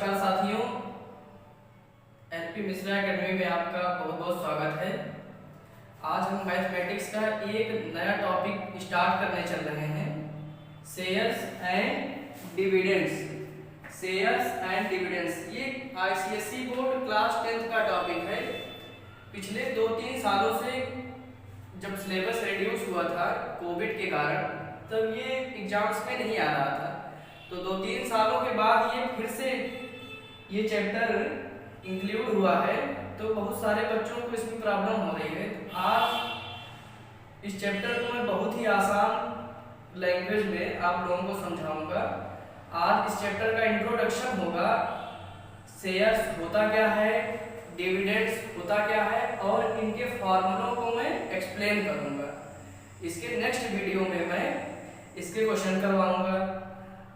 नमस्कार साथियों, LP Mishra academy में आपका बहुत बहुत स्वागत है। आज हम मैथमेटिक्स का एक नया टॉपिक स्टार्ट करने चल रहे हैं, shares and dividends. Shares and dividends ये आईसीएसई बोर्ड क्लास 10th का टॉपिक है। पिछले 2-3 सालों से जब सिलेबस रिड्यूस हुआ था कोविड के कारण, तब ये एग्जाम्स में नहीं आ रहा था। तो 2-3 सालों के बाद ये फिर से ये चैप्टर इंक्लूड हुआ है, तो बहुत सारे बच्चों को इसमें प्रॉब्लम हो रही है। तो आज इस चैप्टर को मैं बहुत ही आसान लैंग्वेज में आप लोगों को समझाऊंगा। आज इस चैप्टर का इंट्रोडक्शन होगा, शेयर्स होता क्या है, डिविडेंड्स होता क्या है, और इनके फॉर्मूलों को मैं एक्सप्लेन करूंगा। इसके नेक्स्ट वीडियो में मैं इसके क्वेश्चन करवाऊंगा।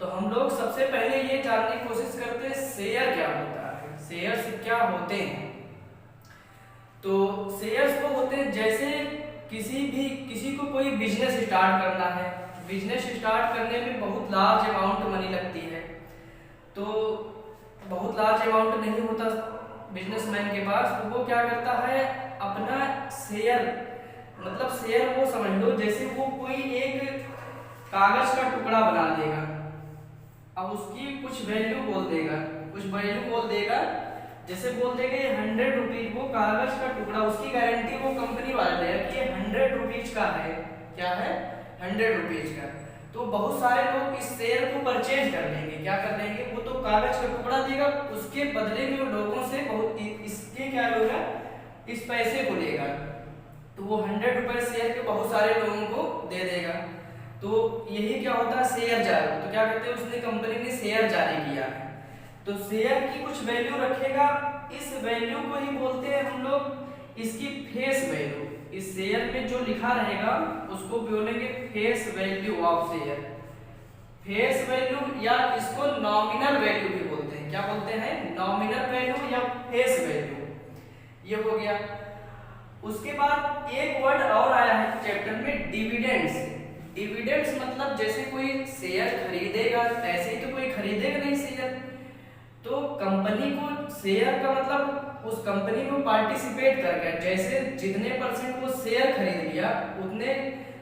तो हम लोग सबसे पहले ये जानने की कोशिश करते हैं शेयर क्या होता है, शेयर्स क्या होते हैं। तो शेयर्स वो होते हैं जैसे किसी को कोई बिजनेस स्टार्ट करना है, बिजनेस स्टार्ट करने में बहुत लार्ज अमाउंट मनी लगती है। तो बहुत लार्ज अमाउंट नहीं होता बिजनेसमैन के पास, तो वो क्या करता है, अपना शेयर, मतलब शेयर वो समझ लो जैसे वो कोई एक कागज का टुकड़ा बना देगा, अब उसकी कुछ वैल्यू बोल देगा, जैसे बोल देगा ये 100 रुपीज, वो कागज का टुकड़ा, उसकी गारंटी वो कंपनी वाला देगा कि ये 100 रुपीज का है। क्या है? 100 रुपीज का। तो बहुत सारे लोग इस शेयर को परचेज कर लेंगे। क्या कर लेंगे? वो तो कागज का टुकड़ा देगा, उसके बदले में वो लोगों से बहुत इसके क्या होगा, इस पैसे को लेगा। तो वो 100 रुपए शेयर के बहुत सारे लोगों को दे देगा। तो यही क्या होता है, शेयर जारी। तो क्या कहते हैं, उसने कंपनी ने शेयर जारी किया है, तो शेयर की कुछ वैल्यू रखेगा, इस वैल्यू को ही बोलते हैं हम लोग इसकी फेस वैल्यू। इस शेयर में जो लिखा रहेगा उसको बोलेंगे face value of share. Face value या इसको नॉमिनल वैल्यू भी बोलते हैं। क्या बोलते हैं? नॉमिनल वैल्यू या फेस वैल्यू। ये हो गया। उसके बाद एक वर्ड और आया है चैप्टर में, डिविडेंड्स। डिविडेंड्स मतलब जैसे कोई शेयर खरीदेगा, ऐसे ही तो कोई खरीदेगा नहीं शेयर, तो कंपनी को शेयर का मतलब उस कंपनी में पार्टिसिपेट कर गया। जैसे जितने परसेंट वो शेयर खरीद लिया, उतने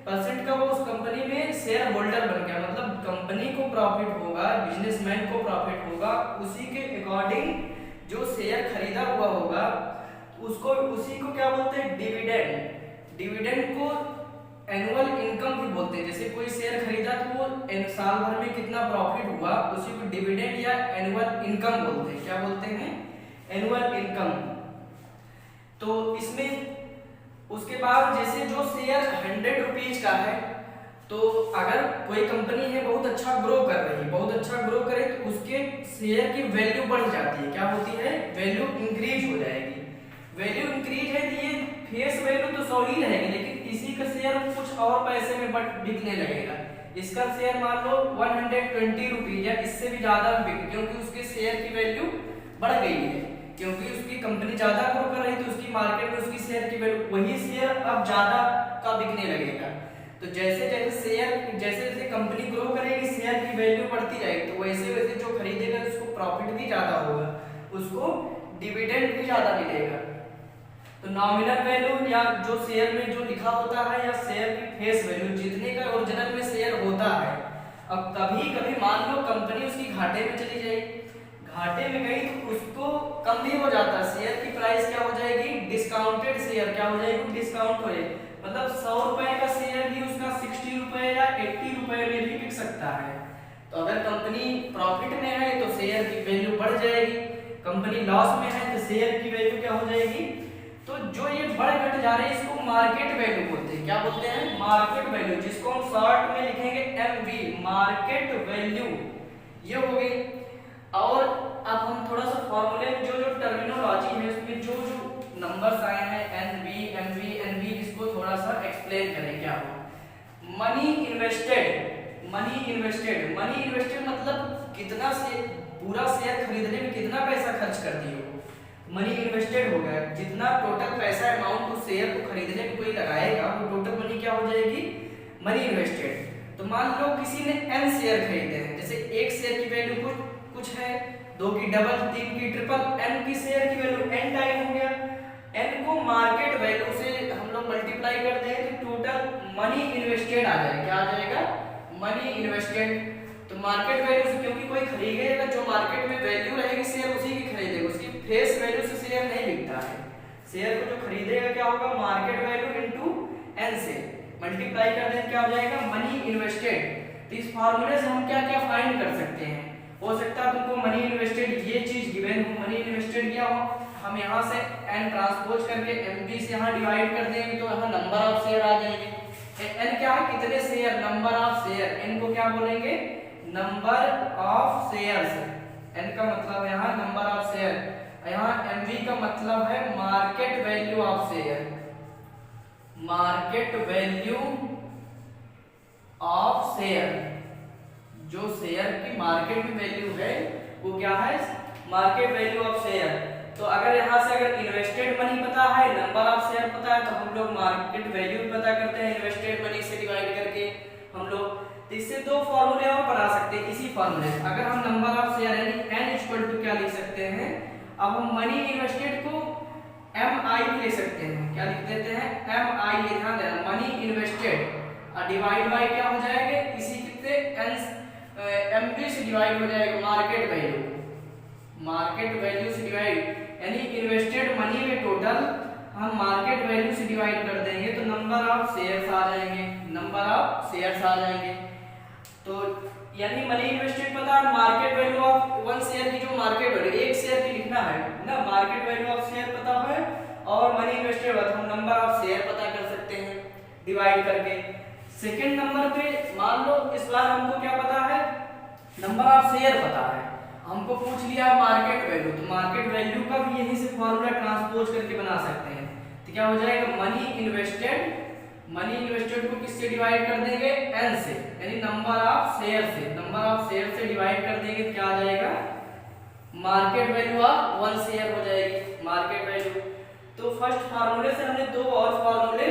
परसेंट का वो उस कंपनी में शेयर होल्डर बन गया। मतलब कंपनी को प्रॉफिट होगा, बिजनेसमैन को प्रॉफिट होगा, उसी के अकॉर्डिंग जो शेयर खरीदा हुआ होगा उसको, उसी को क्या बोलते हैं, डिविडेंड। डिविडेंड को एनुअल इनकम भी बोलते हैं। जैसे कोई शेयर खरीदा तो वो साल भर में कितना प्रॉफिट हुआ, उसी को डिविडेंड या एनुअल इनकम बोलते हैं। क्या बोलते हैं? Annual income. तो इसमें उसके बाद जैसे जो शेयर 100 रुपीज का है, तो अगर कोई कंपनी है बहुत अच्छा ग्रो कर रही है, बहुत अच्छा ग्रो करे, तो उसके शेयर की वैल्यू बढ़ जाती है। क्या होती है? वैल्यू इंक्रीज हो जाएगी। वैल्यू इंक्रीज है तो ये फेस वैल्यू तो 100 ही रहेगी, लेकिन इसी का शेयर कुछ और पैसे में बिकने लगेगा। इसका शेयर मान लो 120 रुपीज या इससे भी ज्यादा बिक, क्योंकि उसके शेयर की वैल्यू बढ़ गई है, क्योंकि उसकी कंपनी ज्यादा ग्रो कर रही है, तो उसकी मार्केट में उसकी शेयर की वैल्यू, वही शेयर अब ज्यादा का बिकने लगेगा। तो जैसे जैसे कंपनी ग्रो करेगी, शेयर की वैल्यू बढ़ती जाएगी, तो वैसे वैसे जो खरीदेगा उसको प्रॉफिट भी ज्यादा होगा, उसको डिविडेंड भी ज्यादा मिलेगा। तो नॉमिनल वैल्यू या जो शेयर में जो लिखा होता है, या शेयर की फेस वैल्यू, जितने का ओरिजिनल में शेयर होता है। अब कभी कभी मान लो कंपनी उसकी घाटे में चली जाएगी, घाटे में गई तो उसको कम भी हो जाता है, शेयर की प्राइस क्या हो जाएगी, डिस्काउंटेड शेयर क्या हो जाएगी, डिस्काउंट हो जाएगी। मतलब 100 रुपए का शेयर भी उसका 60 रुपए या 80 रुपए में भी बिक सकता है। तो अगर कंपनी प्रॉफिट में है तो शेयर की वैल्यू बढ़ जाएगी, कंपनी लॉस में है तो शेयर की वैल्यू क्या हो जाएगी। तो जो ये बढ़ घट जा रहे हैं इसको मार्केट वैल्यू बोलते हैं। क्या बोलते हैं? मार्केट वैल्यू, जिसको हम शॉर्ट में लिखेंगे एमवी, मार्केट वैल्यू। ये हो गई। और अब हम थोड़ा सा फॉर्मूले में जो टर्मिनोलॉजी है, उसमें जो नंबर्स आए हैं, एनवी, एमवी, एनवी, इसको थोड़ा सा एक्सप्लेन करें। क्या हो? Money invested. मनी इन्वेस्टेड मतलब कितना से पूरा शेयर खरीदने में कितना पैसा खर्च कर दिए हो, मनी इन्वेस्टेड हो गया। जितना टोटल पैसा अमाउंट उस शेयर को खरीदने में कोई लगाएगा, वो टोटल मनी क्या हो जाएगी, मनी इन्वेस्टेड। तो मान लो किसी ने n शेयर खरीदे हैं, जैसे एक शेयर की वैल्यू कुछ है, 2 की डबल, 3 की ट्रिपल, n की शेयर की वैल्यू n टाइम हो गया। n को मार्केट वैल्यू से हम लोग मल्टीप्लाई करते हैं तो टोटल मनी इन्वेस्टेड आ जाएगा। क्या आ जाएगा? Money invested. तो मार्केट वैल्यू से क्योंकि कोई खरीदेगा, जो मार्केट में वैल्यू रहेगी शेयर उसी की खरीदेगा, उसकी फेस वैल्यू से शेयर नहीं बिकता है। शेयर को जो खरीदेगा क्या होगा? मार्केट वैल्यू इनटू n से मल्टीप्लाई कर दें, क्या हो जाएगा? Money invested. तो इस फार्मूले से हम क्या क्या फाइंड कर सकते हैं? हो सकता है तुमको मनी इन्वेस्टेड ये चीज गिवन हो, मनी इन्वेस्टेड क्या हो, हम यहाँ से n ट्रांसपोज करके mb से यहाँ डिवाइड कर देंगे तो यहाँ नंबर ऑफ शेयर आ जाएंगे। n क्या है? कितने share, number of share. n को क्या बोलेंगे? Number of shares. n का मतलब है यहाँ नंबर ऑफ शेयर। यहाँ mv का मतलब है market value of share. Market value of share, जो शेयर की मार्केट में वैल्यू है वो क्या है? Market value of share. तो अगर यहाँ से अगर इन्वेस्टेड मनी पता है, नंबर ऑफ शेयर पता है, तो हम लोग मार्केट वैल्यू भी पता करते हैं इन्वेस्टेड मनी से डिवाइड करके हम लोग। तो इससे दो फॉर्मूले और बना सकते हैं इसी फॉर्मूले से। अगर हम नंबर ऑफ शेयर यानी n इक्वल टू क्या लिख सकते हैं? अब हम मनी इन्वेस्टेड को mi भी लिख सकते हैं। क्या लिख देते हैं? mi। ध्यान देना, मनी इन्वेस्टेड डिवाइड बाय क्या हो जाएगा? इसी कितने mb से डिवाइड हो जाएगा मार्केट वैल्यू। मार्केट वैल्यू से डिवाइड यानी इन्वेस्टेड मनी में टोटल हम मार्केट वैल्यू से डिवाइड कर देंगे तो नंबर ऑफ शेयर्स आ जाएंगे। नंबर ऑफ शेयर्स आ जाएंगे। तो यानी मनी इन्वेस्टेड पता है, market value of one share की जो मार्केट वैल्यू एक शेयर की लिखना है ना, मार्केट वैल्यू ऑफ शेयर पता है और मनी इन्वेस्टेड हम नंबर ऑफ शेयर पता कर सकते हैं डिवाइड करके। सेकंड नंबर पे मान लो इस बार हमको क्या पता है? नंबर ऑफ शेयर पता है। हमको पूछ लिया मार्केट वैल्यू, तो मार्केट वैल्यू का भी यहीं से फॉर्मूला ट्रांसपोज करके बना सकते हैं। तो क्या हो जाएगा? मनी इन्वेस्टेड, मनी इन्वेस्टेड को किससे डिवाइड कर देंगे? n से, यानी नंबर ऑफ शेयर से। नंबर ऑफ शेयर से डिवाइड कर देंगे तो क्या आ जाएगा? Market value of one share हो जाएगी मार्केट वैल्यू। तो फर्स्ट फार्मूले से हमने दो और फार्मूले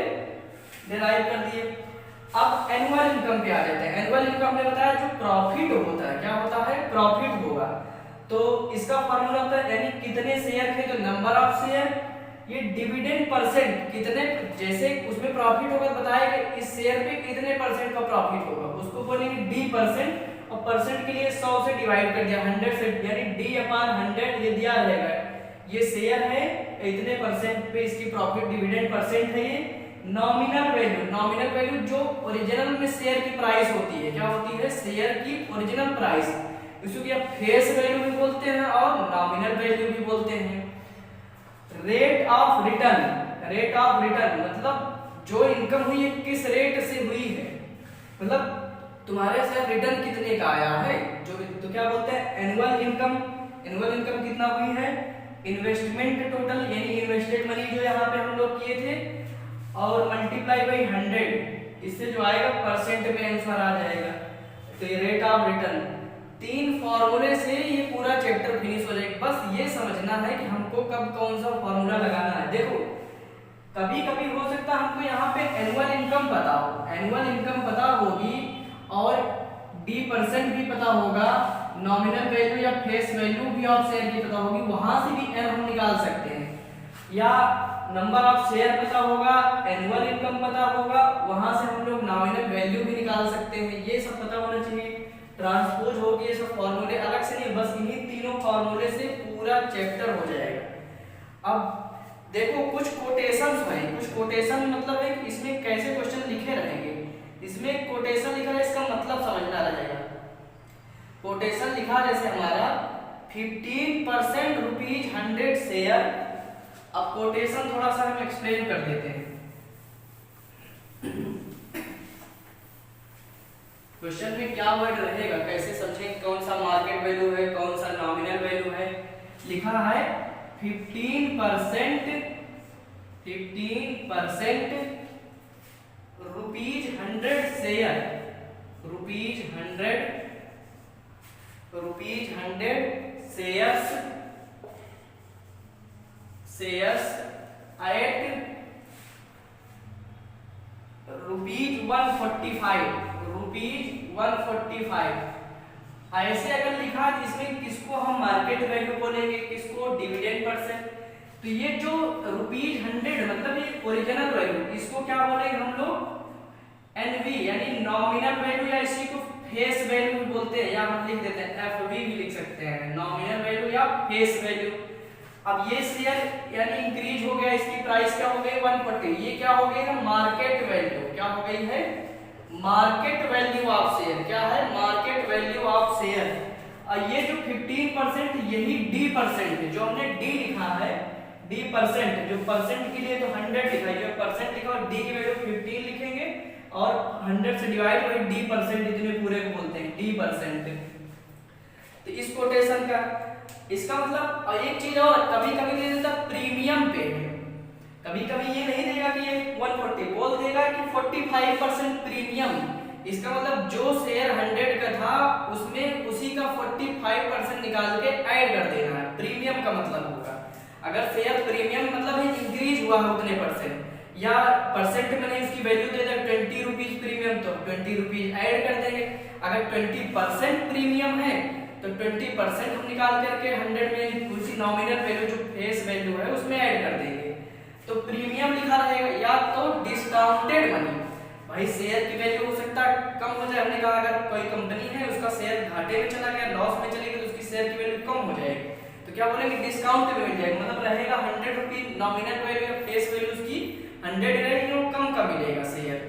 डिराइव कर दिए। अब एनुअल इनकम पे आ जाते हैं। एनुअल इनकम ने बताया जो प्रॉफिट होता है, क्या होता है? प्रॉफिट होगा। तो इसका फार्मूला होता है यानी कितने शेयर थे तो नंबर ऑफ शेयर, ये डिविडेंड परसेंट कितने, जैसे उसमें प्रॉफिट होगा बताया कि इस शेयर पे कितने परसेंट का प्रॉफिट होगा, उसको बोलेंगे d%। और परसेंट के लिए 100 से डिवाइड कर दिया 100 से, यानी d/100 ये दिया रहेगा। ये शेयर है इतने परसेंट पे इसकी प्रॉफिट डिविडेंड परसेंट है। ये नॉमिनल वैल्यू, नॉमिनल वैल्यू जो ओरिजिनल में शेयर की प्राइस होती है, क्या होती है? शेयर की ओरिजिनल प्राइस, इसको क्या फेस वैल्यू भी बोलते हैं और नॉमिनल वैल्यू भी बोलते हैं। Rate of return, rate of return मतलब जो इनकम हुई है किस रेट से हुई है, मतलब तुम्हारे से रिटर्न कितने का आया है जो, तो क्या बोलते हैं? Annual income. एनुअल इनकम कितना हुई है? इन्वेस्टमेंट टोटल यानी इन्वेस्टेड मनी जो यहाँ पे हम लोग किए थे और मल्टीप्लाई बाई 100, इससे जो आएगा परसेंट में आंसर आ जाएगा। तो ये रेट ऑफ रिटर्न, तीन फॉर्मूले से ये पूरा चैप्टर फिनिश हो जाएगा। बस ये समझना है कि हमको कब कौन सा फॉर्मूला लगाना है। देखो कभी कभी हो सकता है हमको यहाँ पे एनुअल इनकम पता हो, एनुअल इनकम पता होगी और d% भी पता होगा, नॉमिनल वैल्यू या फेस वैल्यू भी ऑफ शेयर की पता होगी, वहां से भी n हम निकाल सकते हैं। या नंबर ऑफ शेयर पता होगा, एनुअल इनकम पता होगा, वहां से हम लोग नॉमिनल वैल्यू भी निकाल सकते हैं। ये सब पता होना चाहिए। ट्रांसपोज होगी, ये सब फॉर्मूले अलग से नहीं, बस इन्हीं तीनों फॉर्मूले से पूरा चैप्टर हो जाएगा। अब देखो कुछ कोटेशंस हैं, कुछ कोटेशन मतलब है कि इसमें कैसे क्वेश्चन लिखे रहेंगे। इसमें कोटेशन लिखा है, इसका मतलब समझना रहेगा। कोटेशन लिखा जैसे हमारा 15% रुपीज 100 शेयर। अब कोटेशन थोड़ा सा हम एक्सप्लेन कर देते हैं। क्वेश्चन में क्या वर्ड रहेगा, कैसे समझें, कौन सा मार्केट वैल्यू है, कौन सा नॉमिनल वैल्यू है। लिखा है 15% rupees 100 share, rupees 100 shares at rupees 145, rupees 145 ऐसे अगर लिखा है इसमें किसको हम मार्केट वैल्यू बोलेंगे, किसको डिविडेंड परसेंट। तो ये जो ₹100 मतलब ये ओरिजिनल वैल्यू, इसको क्या बोलेंगे हम लोग एनवी यानी नॉमिनल वैल्यू, या इसी को फेस वैल्यू बोलते हैं, या हम लिख देते हैं एफवी भी लिख सकते हैं, नॉमिनल वैल्यू या फेस वैल्यू। अब ये शेयर यानी इंक्रीज हो गया, इसकी प्राइस क्या हो गई 140, ये क्या हो गई है मार्केट वैल्यू, क्या हो गई है मार्केट वैल्यू ऑफ शेयर, क्या है मार्केट वैल्यू ऑफ शेयर। और ये जो 15% यही डी परसेंट है, जो हमने डी लिखा है डी परसेंट, जो परसेंट के लिए तो 100 लिखा है, जो परसेंट लिखा और डी की वैल्यू 15 लिखेंगे और 100 से डिवाइड वही डी परसेंट, इतने पूरे को बोलते हैं डी परसेंट। तो इस कोटेशन का इसका मतलब एक चीज और, कभी कभी दे देता प्रीमियम पे है, कभी कभी ये नहीं देगा कि ये 140, बोल देगा कि 45% प्रीमियम। इसका मतलब जो शेयर 100 का था उसमें उसी का 45% निकाल के ऐड कर देना है, प्रीमियम का मतलब होगा। अगर शेयर प्रीमियम मतलब है इंक्रीज हुआ है उतने परसेंट, या परसेंट में नहीं उसकी वैल्यू दे देगा 20 रुपीज प्रीमियम, तो 20 रुपीज ऐड कर देंगे। अगर 20% प्रीमियम है तो 20% हम निकाल करके 100 में उसी नॉमिनल वैल्यू जो फेस वैल्यू है उसमें ऐड कर देंगे, तो प्रीमियम लिखा रहेगा। या तो डिस्काउंटेड मनी, भाई शेयर की वैल्यू हो सकता है कम हो जाए, हमने कहा अगर कोई कंपनी है उसका शेयर घाटे में चला गया, लॉस में चली गई, तो उसकी शेयर की वैल्यू कम हो जाएगी, तो क्या बोलेंगे डिस्काउंट में मिल जाएगा, मतलब रहेगा 100 रुपीज नॉमिनल वैल्यू या फेस वैल्यू उसकी 100 रहेगी और कम का मिलेगा शेयर।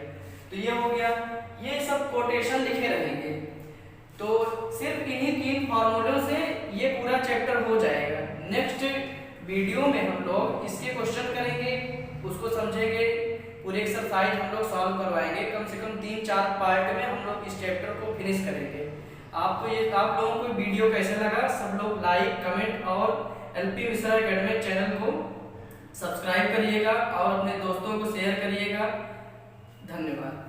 तो ये हो गया, ये सब कोटेशन लिखे रहेंगे। तो सिर्फ इन्हीं 3 फार्मूलों से ये पूरा चैप्टर हो जाएगा। नेक्स्ट वीडियो में हम लोग इसके क्वेश्चन करेंगे, उसको समझेंगे, पूरे एक्सरसाइज हम लोग सॉल्व करवाएंगे, कम से कम 3-4 पार्ट में हम लोग इस चैप्टर को फिनिश करेंगे। आपको ये आप लोगों को वीडियो कैसे लगा, सब लोग लाइक कमेंट और एलपी मिश्रा एकेडमी चैनल को सब्सक्राइब करिएगा और अपने दोस्तों को शेयर करिएगा। धन्यवाद।